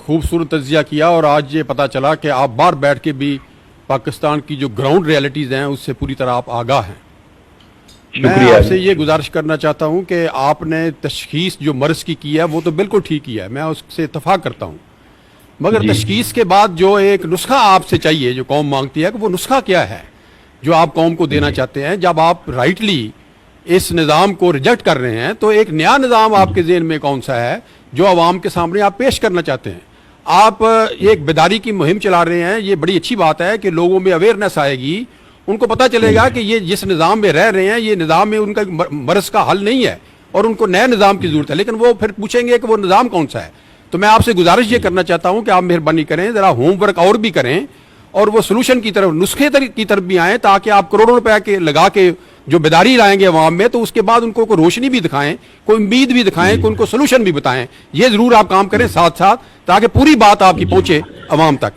خوبصورت تجزیہ کیا، اور آج یہ پتہ چلا کہ آپ باہر بیٹھ کے بھی پاکستان کی جو گراؤنڈ ریالٹیز ہیں اس سے پوری طرح آپ آگاہ ہیں۔ میں آپ سے یہ گزارش کرنا چاہتا ہوں کہ آپ نے تشخیص جو مرض کی ہے وہ تو بالکل ٹھیک کی ہے، میں اس سے اتفاق کرتا ہوں، مگر تشخیص کے بعد جو ایک نسخہ آپ سے چاہیے جو قوم مانگتی ہے کہ وہ نسخہ کیا ہے جو آپ قوم کو دینا چاہتے ہیں۔ جب آپ رائٹلی اس نظام کو ریجیکٹ کر رہے ہیں تو ایک نیا نظام آپ کے ذہن میں کون سا ہے جو عوام کے سامنے آپ پیش کرنا چاہتے ہیں؟ آپ ایک بیداری کی مہم چلا رہے ہیں، یہ بڑی اچھی بات ہے کہ لوگوں میں اویئرنیس آئے گی، ان کو پتہ چلے گا کہ یہ جس نظام میں رہ رہے ہیں یہ نظام میں ان کا مرض کا حل نہیں ہے اور ان کو نئے نظام کی ضرورت ہے، لیکن وہ پھر پوچھیں گے کہ وہ نظام کون سا ہے۔ تو میں آپ سے گزارش یہ کرنا چاہتا ہوں کہ آپ مہربانی کریں، ذرا ہوم ورک اور بھی کریں اور وہ سولوشن کی طرف، نسخے کی طرف بھی آئیں، تاکہ آپ کروڑوں روپے کے لگا کے جو بیداری لائیں گے عوام میں تو اس کے بعد ان کو کوئی روشنی بھی دکھائیں، کوئی امید بھی دکھائیں، کوئی ان کو سولوشن بھی بتائیں۔ یہ ضرور آپ کام کریں ساتھ ساتھ تاکہ پوری بات آپ کی پہنچے عوام تک۔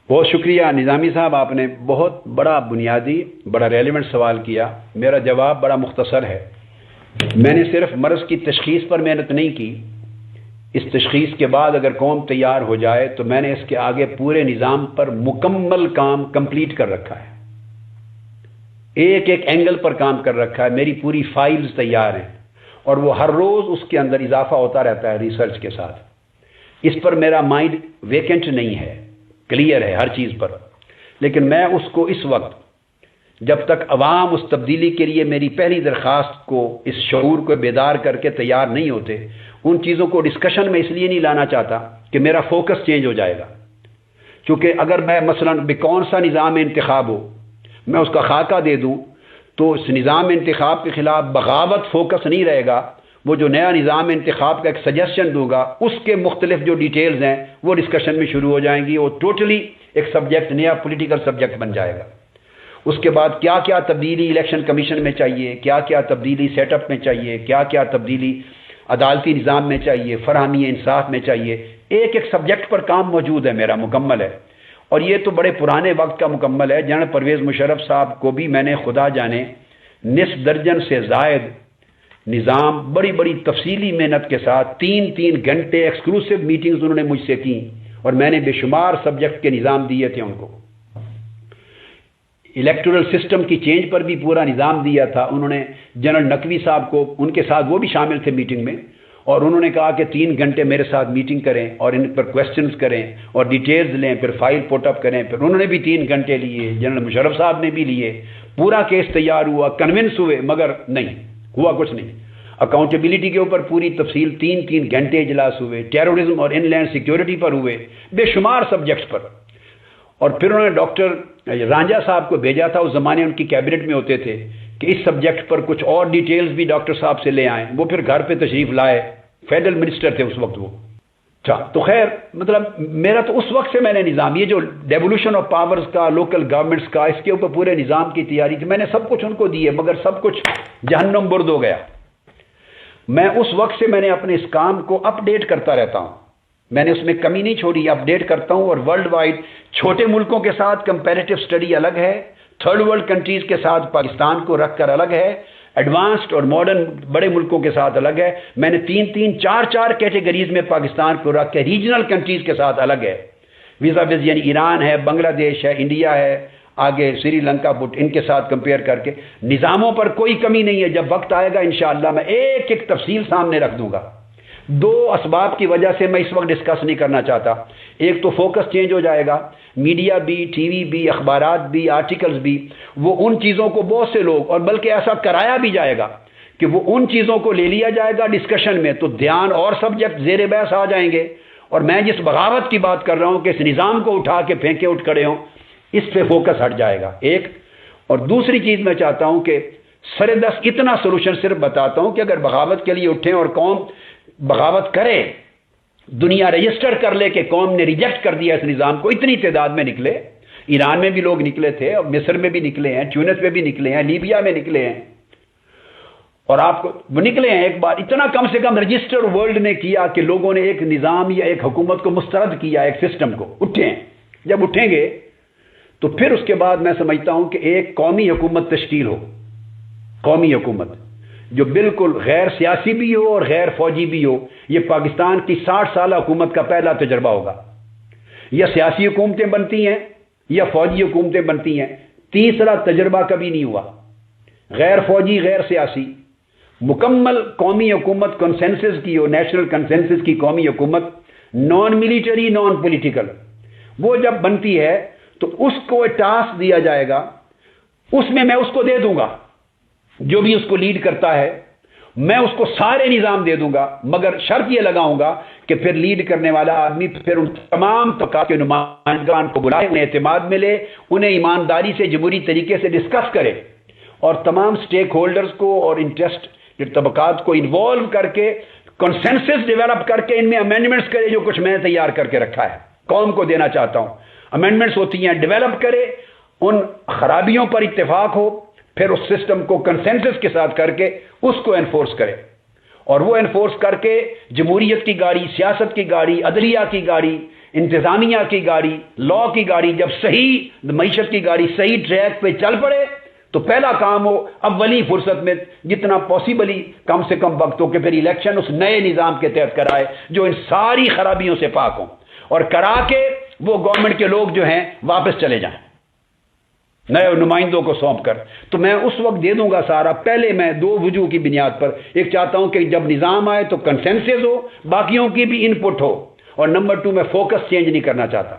بہت شکریہ نظامی صاحب، آپ نے بہت بڑا بنیادی بڑا ریلیونٹ سوال کیا۔ میرا جواب بڑا مختصر ہے۔ میں نے صرف مرض کی تشخیص پر محنت نہیں کی، اس تشخیص کے بعد اگر قوم تیار ہو جائے تو میں نے اس کے آگے پورے نظام پر مکمل کام کمپلیٹ کر رکھا ہے، ایک ایک اینگل پر کام کر رکھا ہے، میری پوری فائلز تیار ہیں اور وہ ہر روز اس کے اندر اضافہ ہوتا رہتا ہے ریسرچ کے ساتھ۔ اس پر میرا مائنڈ ویکنٹ نہیں ہے، کلیئر ہے ہر چیز پر، لیکن میں اس کو اس وقت جب تک عوام اس تبدیلی کے لیے میری پہلی درخواست کو، اس شعور کو بیدار کر کے تیار نہیں ہوتے، ان چیزوں کو ڈسکشن میں اس لیے نہیں لانا چاہتا کہ میرا فوکس چینج ہو جائے گا۔ چونکہ اگر میں مثلاً کون سا نظام انتخاب ہو میں اس کا خاکہ دے دوں تو اس نظام انتخاب کے خلاف بغاوت فوکس نہیں رہے گا، وہ جو نیا نظام انتخاب کا ایک سجیشن دوں گا اس کے مختلف جو ڈیٹیلز ہیں وہ ڈسکشن میں شروع ہو جائیں گی، وہ ٹوٹلی ایک سبجیکٹ نیا پولیٹیکل سبجیکٹ بن جائے گا۔ اس کے بعد کیا کیا تبدیلی الیکشن کمیشن میں چاہیے، کیا کیا تبدیلی سیٹ اپ میں چاہیے، کیا کیا تبدیلی عدالتی نظام میں چاہیے، فراہمی انصاف میں چاہیے، ایک ایک سبجیکٹ پر کام موجود ہے میرا، مکمل ہے۔ اور یہ تو بڑے پرانے وقت کا مکمل ہے۔ جنرل پرویز مشرف صاحب کو بھی میں نے خدا جانے نصف درجن سے زائد نظام بڑی بڑی تفصیلی محنت کے ساتھ 3 گھنٹے ایکسکلوسیو میٹنگز انہوں نے مجھ سے کی اور میں نے بے شمار سبجیکٹ کے نظام دیے تھے ان کو۔ الیکٹورل سسٹم کی چینج پر بھی پورا نظام دیا تھا انہوں نے، جنرل نقوی صاحب کو، ان کے ساتھ وہ بھی شامل تھے میٹنگ میں، اور انہوں نے کہا کہ 3 گھنٹے میرے ساتھ میٹنگ کریں اور ان پر کویسچنز کریں اور ڈیٹیلز لیں، پھر فائل پوٹ اپ کریں۔ پھر انہوں نے بھی 3 گھنٹے لیے، جنرل مشرف صاحب نے بھی لیے، پورا کیس تیار ہوا، کنونس ہوئے، مگر نہیں ہوا، کچھ نہیں۔ اکاؤنٹیبلٹی کے اوپر پوری تفصیل 3 گھنٹے اجلاس ہوئے، ٹیررزم اور ان لینڈ سیکیورٹی پر ہوئے، بے شمار سبجیکٹس پر۔ اور پھر انہوں نے ڈاکٹر رانجھا صاحب کو بھیجا تھا، اس زمانے ان کی کیبنٹ میں ہوتے تھے، کہ اس سبجیکٹ پر کچھ اور ڈیٹیلز بھی ڈاکٹر صاحب سے لے آئیں۔ وہ پھر گھر پہ تشریف لائے، فیڈرل منسٹر تھے اس وقت وہ۔ تو خیر مطلب میرا تو اس وقت سے میں نے نظام، یہ جو ڈیولوشن آف پاورز کا، لوکل گورنمنٹس کا، اس کے اوپر پورے نظام کی تیاری تھی، میں نے سب کچھ ان کو دی ہے، مگر سب کچھ جہنم برد ہو گیا۔ میں اس وقت سے میں نے اپنے اس کام کو اپ ڈیٹ کرتا رہتا ہوں، میں نے اس میں کمی نہیں چھوڑی، اپ ڈیٹ کرتا ہوں۔ اور ورلڈ وائڈ چھوٹے ملکوں کے ساتھ کمپیریٹیو سٹڈی الگ ہے، تھرڈ ورلڈ کنٹریز کے ساتھ پاکستان کو رکھ کر الگ ہے، ایڈوانسڈ اور ماڈرن بڑے ملکوں کے ساتھ الگ ہے۔ میں نے 4 کیٹیگریز میں پاکستان کو رکھ کے ریجنل کنٹریز کے ساتھ الگ ہے، ویزا ویز، یعنی ایران ہے، بنگلہ دیش ہے، انڈیا ہے، آگے سری لنکا، ان کے ساتھ کمپیئر کر کے نظاموں پر کوئی کمی نہیں ہے۔ جب وقت آئے گا انشاءاللہ میں ایک ایک تفصیل سامنے رکھ دوں گا۔ 2 اسباب کی وجہ سے میں اس وقت ڈسکس نہیں کرنا چاہتا، ایک تو فوکس چینج ہو جائے گا، میڈیا بھی، ٹی وی بھی، اخبارات بھی، آرٹیکلز بھی، وہ ان چیزوں کو بہت سے لوگ، اور بلکہ ایسا کرایا بھی جائے گا کہ وہ ان چیزوں کو لے لیا جائے گا ڈسکشن میں، تو دھیان اور سبجیکٹ زیر بحث آ جائیں گے، اور میں جس بغاوت کی بات کر رہا ہوں کہ اس نظام کو اٹھا کے پھینکے اٹھ کھڑے ہوں، اس پہ فوکس ہٹ جائے گا ایک۔ اور دوسری چیز میں چاہتا ہوں کہ سردست اتنا سولوشن صرف بتاتا ہوں کہ اگر بغاوت کے لیے اٹھیں اور قوم بغاوت کرے، دنیا رجسٹر کر لے کہ قوم نے ریجیکٹ کر دیا اس نظام کو، اتنی تعداد میں نکلے، ایران میں بھی لوگ نکلے تھے اور مصر میں بھی نکلے ہیں، ٹیونس میں بھی نکلے ہیں، لیبیا میں نکلے ہیں، اور آپ کو وہ نکلے ہیں ایک بار، اتنا کم سے کم رجسٹر ورلڈ نے کیا کہ لوگوں نے ایک نظام یا ایک حکومت کو مسترد کیا، ایک سسٹم کو، اٹھے ہیں۔ جب اٹھیں گے تو پھر اس کے بعد میں سمجھتا ہوں کہ ایک قومی حکومت تشکیل ہو، قومی حکومت جو بالکل غیر سیاسی بھی ہو اور غیر فوجی بھی ہو. یہ پاکستان کی 60 سالہ حکومت کا پہلا تجربہ ہوگا. یا سیاسی حکومتیں بنتی ہیں یا فوجی حکومتیں بنتی ہیں, تیسرا تجربہ کبھی نہیں ہوا. غیر فوجی غیر سیاسی مکمل قومی حکومت کنسنسس کی ہو, نیشنل کنسنسس کی قومی حکومت, نان ملیٹری نان پولیٹیکل, وہ جب بنتی ہے تو اس کو ٹاسک دیا جائے گا, اس میں اس کو دے دوں گا, جو بھی اس کو لیڈ کرتا ہے میں اس کو سارے نظام دے دوں گا, مگر شرط یہ لگاؤں گا کہ پھر لیڈ کرنے والا آدمی پھر ان تمام طبقات کے نمائندگان کو بلائے, انہیں اعتماد ملے, انہیں ایمانداری سے جمہوری طریقے سے ڈسکس کرے, اور تمام سٹیک ہولڈرز کو اور انٹرسٹ طبقات کو انوالو کر کے کنسنسس ڈیولپ کر کے ان میں امینڈمنٹس کرے, جو کچھ میں تیار کر کے رکھا ہے قوم کو دینا چاہتا ہوں. امینڈمنٹس ہوتی ہیں, ڈیولپ کرے, ان خرابیوں پر اتفاق ہو, پھر اس سسٹم کو کنسنسس کے ساتھ کر کے اس کو انفورس کرے, اور وہ انفورس کر کے جمہوریت کی گاڑی, سیاست کی گاڑی, عدلیہ کی گاڑی, انتظامیہ کی گاڑی, لا کی گاڑی جب صحیح معیشت کی گاڑی صحیح ٹریک پہ چل پڑے تو پہلا کام ہو اولی فرصت میں جتنا پاسبلی کم سے کم وقت ہو کہ پھر الیکشن اس نئے نظام کے تحت کرائے جو ان ساری خرابیوں سے پاک ہوں, اور کرا کے وہ گورنمنٹ کے لوگ جو ہیں واپس چلے جائیں نئے نمائندوں کو سونپ کر. تو میں اس وقت دے دوں گا سارا. پہلے میں 2 وجوہ کی بنیاد پر, ایک چاہتا ہوں کہ جب نظام آئے تو کنسنسس ہو, باقیوں کی بھی ان پٹ ہو, اور نمبر 2 میں فوکس چینج نہیں کرنا چاہتا.